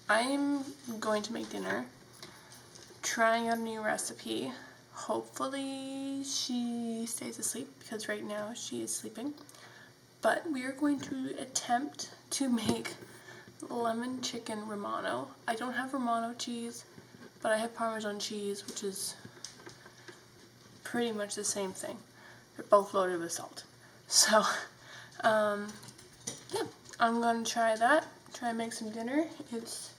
I'm going to make dinner, trying out a new recipe. Hopefully she stays asleep because right now she is sleeping. But we are going to attempt to make lemon chicken Romano. I don't have Romano cheese, but I have Parmesan cheese, which is pretty much the same thing. They're both loaded with salt. So, yeah, I'm gonna try that. Try and make some dinner. It's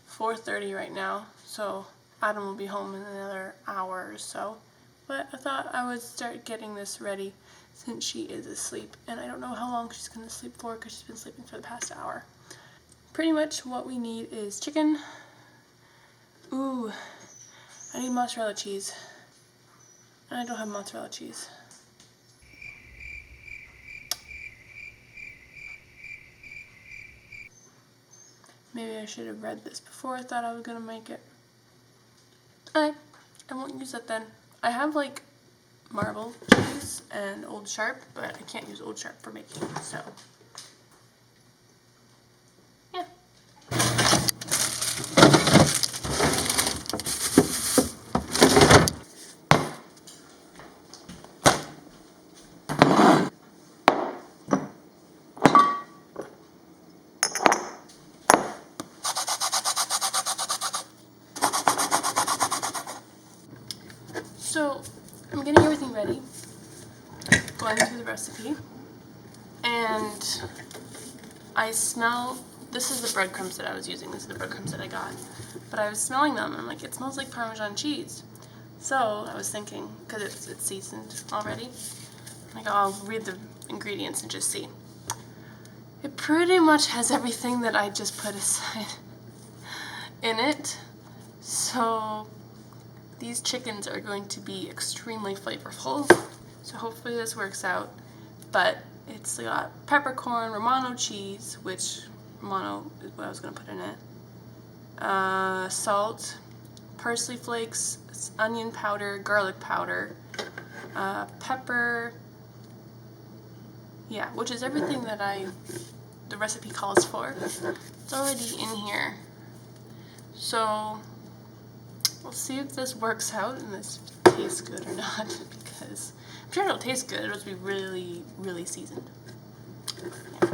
4:30 right now, so Adam will be home in another hour or so. But I thought I would start getting this ready since she is asleep, and I don't know how long she's gonna sleep for because she's been sleeping for the past hour. Pretty much what we need is chicken. Ooh, I need mozzarella cheese. And I don't have mozzarella cheese. Maybe I should have read this before I thought I was gonna make it. Alright, I won't use that then. I have like marble cheese and Old Sharp, but I can't use Old Sharp for making it, so yeah. So I'm getting everything ready, going through the recipe, and I smell, this is the breadcrumbs that I was using, this is the breadcrumbs that I got, but I was smelling them and I'm like, it smells like Parmesan cheese. So I was thinking, because it's seasoned already, like I'll read the ingredients and just see. It pretty much has everything that I just put aside in it, so these chickens are going to be extremely flavorful, so hopefully this works out. But it's got peppercorn, Romano cheese, which Romano is what I was going to put in it, salt, parsley flakes, onion powder, garlic powder, pepper, yeah, which is everything that the recipe calls for. It's already in here. So we'll see if this works out and this tastes good or not, because I'm sure it'll taste good. It'll be really, really seasoned. Yeah.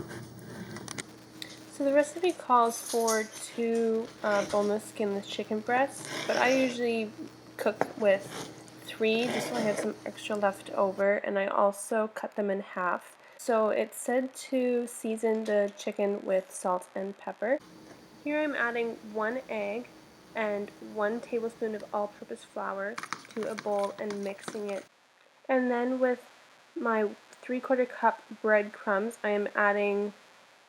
So the recipe calls for 2 boneless, skinless chicken breasts, but I usually cook with 3 just so I have some extra left over, and I also cut them in half. So it's said to season the chicken with salt and pepper. Here I'm adding 1 egg and 1 tablespoon of all-purpose flour to a bowl and mixing it. And then with my 3/4 cup breadcrumbs, I am adding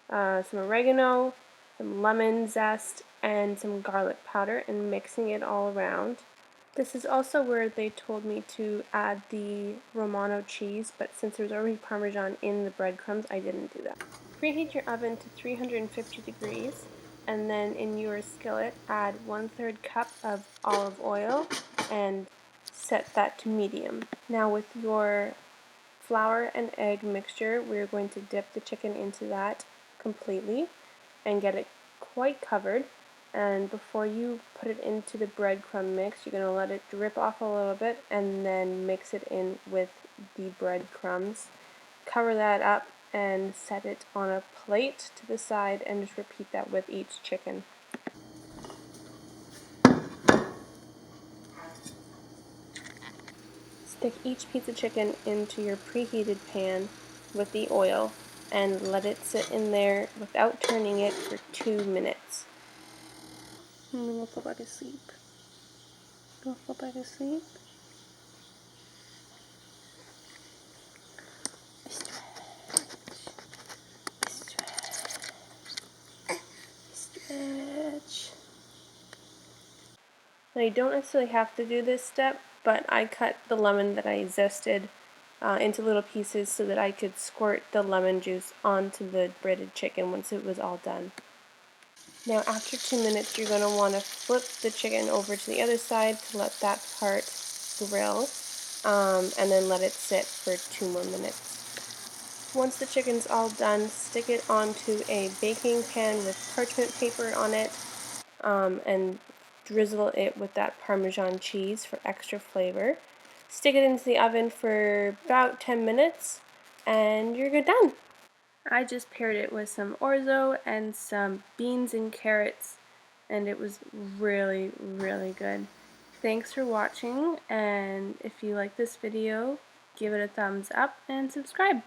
some oregano, some lemon zest, and some garlic powder and mixing it all around. This is also where they told me to add the Romano cheese, but since there's already Parmesan in the breadcrumbs, I didn't do that. Preheat your oven to 350 degrees, and then in your skillet add 1/3 cup of olive oil and set that to medium. Now with your flour and egg mixture, we're going to dip the chicken into that completely and get it quite covered. And before you put it into the breadcrumb mix, you're going to let it drip off a little bit and then mix it in with the breadcrumbs. Cover that up and set it on a plate to the side and just repeat that with each chicken. Stick each piece of chicken into your preheated pan with the oil and let it sit in there without turning it for 2 minutes. And then we'll go back to sleep. We'll go back to sleep. Stretch. Now you don't necessarily have to do this step, but I cut the lemon that I zested into little pieces so that I could squirt the lemon juice onto the breaded chicken once it was all done. Now after 2 minutes, you're going to want to flip the chicken over to the other side to let that part grill, and then let it sit for 2 more minutes. Once the chicken's all done, stick it onto a baking pan with parchment paper on it and drizzle it with that Parmesan cheese for extra flavor. Stick it into the oven for about 10 minutes and you're good done. I just paired it with some orzo and some beans and carrots, and it was really, really good. Thanks for watching, and if you like this video, give it a thumbs up and subscribe.